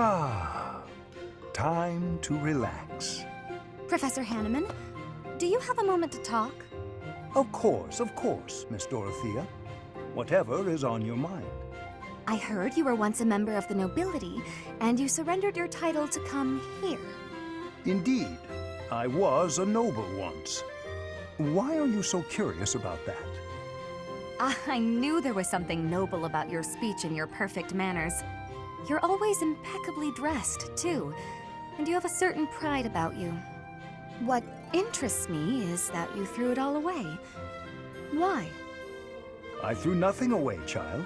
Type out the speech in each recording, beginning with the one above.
Ah, time to relax. Professor Hanneman, do you have a moment to talk? Of course, Miss Dorothea. Whatever is on your mind. I heard you were once a member of the nobility, and you surrendered your title to come here. Indeed, I was a noble once. Why are you so curious about that? I knew there was something noble about your speech and your perfect manners. You're always impeccably dressed, too, and you have a certain pride about you. What interests me is that you threw it all away. Why? I threw nothing away, child.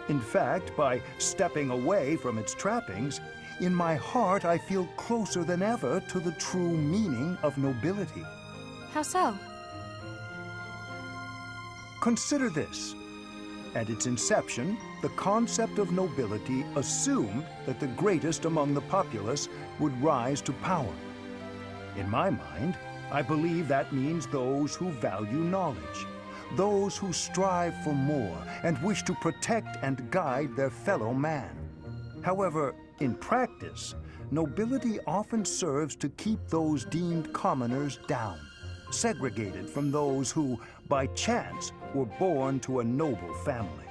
In fact, by stepping away from its trappings, in my heart I feel closer than ever to the true meaning of nobility. How so? Consider this. At its inception, the concept of nobility assumed that the greatest among the populace would rise to power. In my mind, I believe that means those who value knowledge, those who strive for more and wish to protect and guide their fellow man. However, in practice, nobility often serves to keep those deemed commoners down, segregated from those who, by chance, were born to a noble family.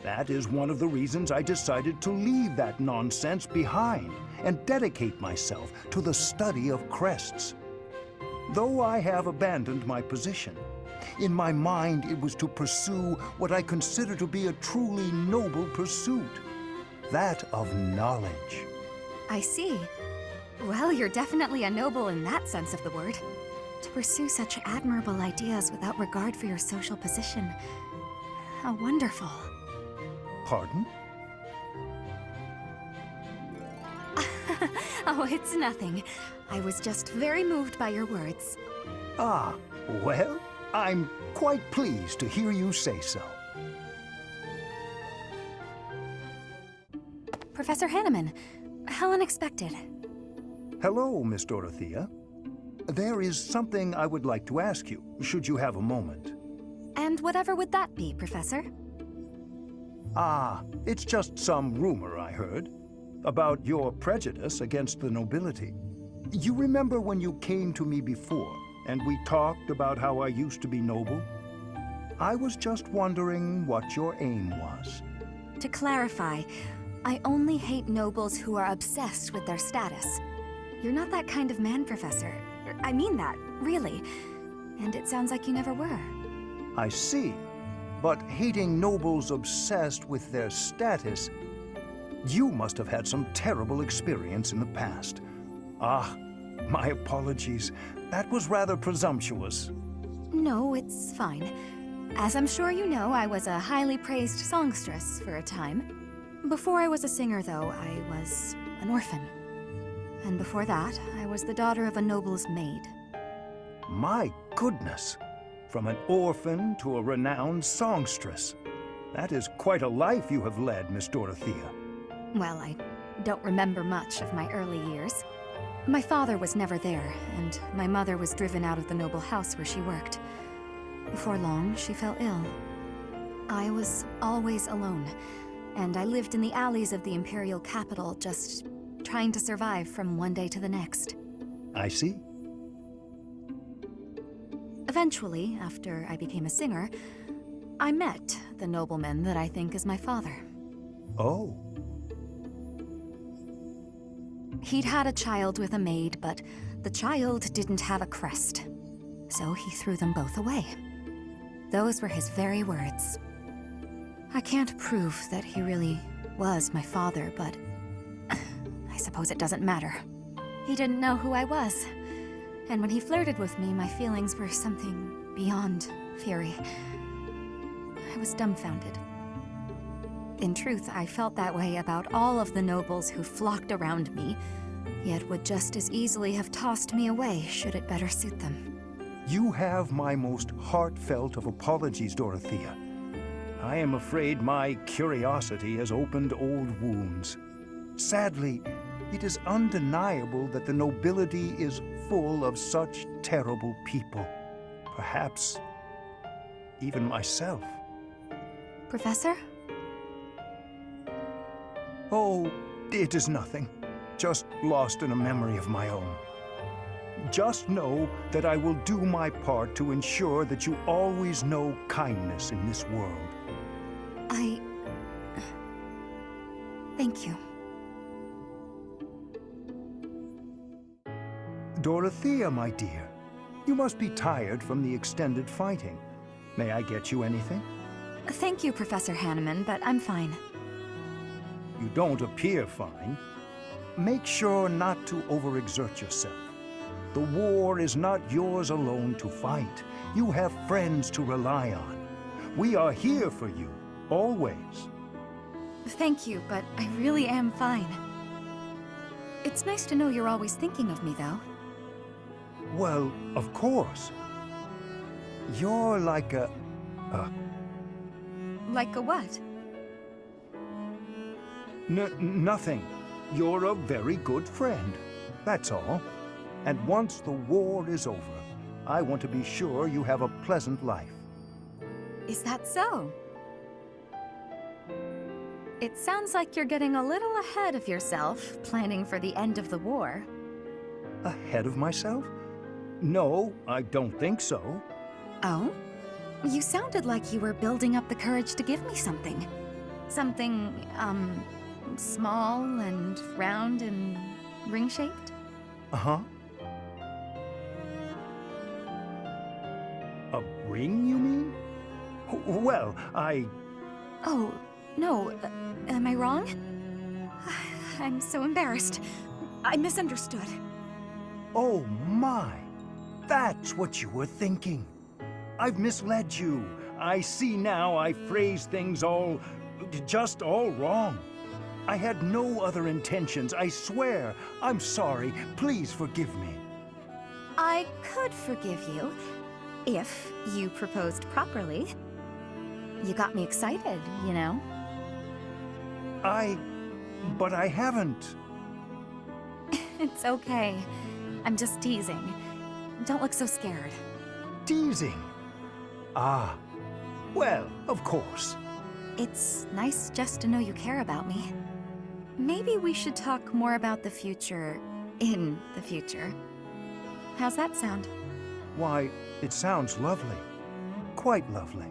That is one of the reasons I decided to leave that nonsense behind and dedicate myself to the study of crests. Though I have abandoned my position, in my mind it was to pursue what I consider to be a truly noble pursuit, that of knowledge. I see. Well, you're definitely a noble in that sense of the word. To pursue such admirable ideas without regard for your social position. How wonderful. Pardon? Oh, it's nothing. I was just very moved by your words. Ah, well, I'm quite pleased to hear you say so. Professor Hanneman, how unexpected. Hello, Miss Dorothea. There is something I would like to ask you, should you have a moment. And whatever would that be, Professor? Ah, it's just some rumor I heard about your prejudice against the nobility. You remember when you came to me before, and we talked about how I used to be noble? I was just wondering what your aim was. To clarify, I only hate nobles who are obsessed with their status. You're not that kind of man, Professor. I mean that, really. And it sounds like you never were. I see. But hating nobles obsessed with their status, you must have had some terrible experience in the past. Ah, my apologies. That was rather presumptuous. No, it's fine. As I'm sure you know, I was a highly praised songstress for a time. Before I was a singer, though, I was an orphan. And before that, I was the daughter of a noble's maid. My goodness! From an orphan to a renowned songstress. That is quite a life you have led, Miss Dorothea. Well, I don't remember much of my early years. My father was never there, and my mother was driven out of the noble house where she worked. Before long, she fell ill. I was always alone, and I lived in the alleys of the imperial capital, just trying to survive from one day to the next. I see. Eventually, after I became a singer, I met the nobleman that I think is my father. Oh. He'd had a child with a maid, but the child didn't have a crest. So he threw them both away. Those were his very words. I can't prove that he really was my father, but I suppose it doesn't matter. He didn't know who I was. And when he flirted with me, my feelings were something beyond fury. I was dumbfounded. In truth, I felt that way about all of the nobles who flocked around me, yet would just as easily have tossed me away should it better suit them. You have my most heartfelt of apologies, Dorothea. I am afraid my curiosity has opened old wounds. Sadly, it is undeniable that the nobility is full of such terrible people. Perhaps even myself. Professor? Oh, it is nothing. just lost in a memory of my own. Just know that I will do my part to ensure that you always know kindness in this world. Thank you. Dorothea, my dear, you must be tired from the extended fighting. May I get you anything? Thank you, Professor Hanneman, but I'm fine. You don't appear fine. Make sure not to overexert yourself. The war is not yours alone to fight. You have friends to rely on. We are here for you, always. Thank you, but I really am fine. It's nice to know you're always thinking of me, though. Well, of course. You're like a... Like a what? Nothing. You're a very good friend. That's all. And once the war is over, I want to be sure you have a pleasant life. Is that so? It sounds like you're getting a little ahead of yourself, planning for the end of the war. Ahead of myself? No, I don't think so. Oh? You sounded like you were building up the courage to give me something. Something, small and round and ring-shaped? Uh-huh. A ring, you mean? Well, Oh, no. Am I wrong? I'm so embarrassed. I misunderstood. Oh my! That's what you were thinking. I've misled you. I see now I phrased things just all wrong. I had no other intentions, I swear. I'm sorry. Please forgive me. I could forgive you if you proposed properly. You got me excited, you know? But I haven't. It's okay. I'm just teasing. Don't look so scared. Teasing? Ah, well, of course. It's nice just to know you care about me. Maybe we should talk more about the future in the future. How's that sound? Why, it sounds lovely. Quite lovely.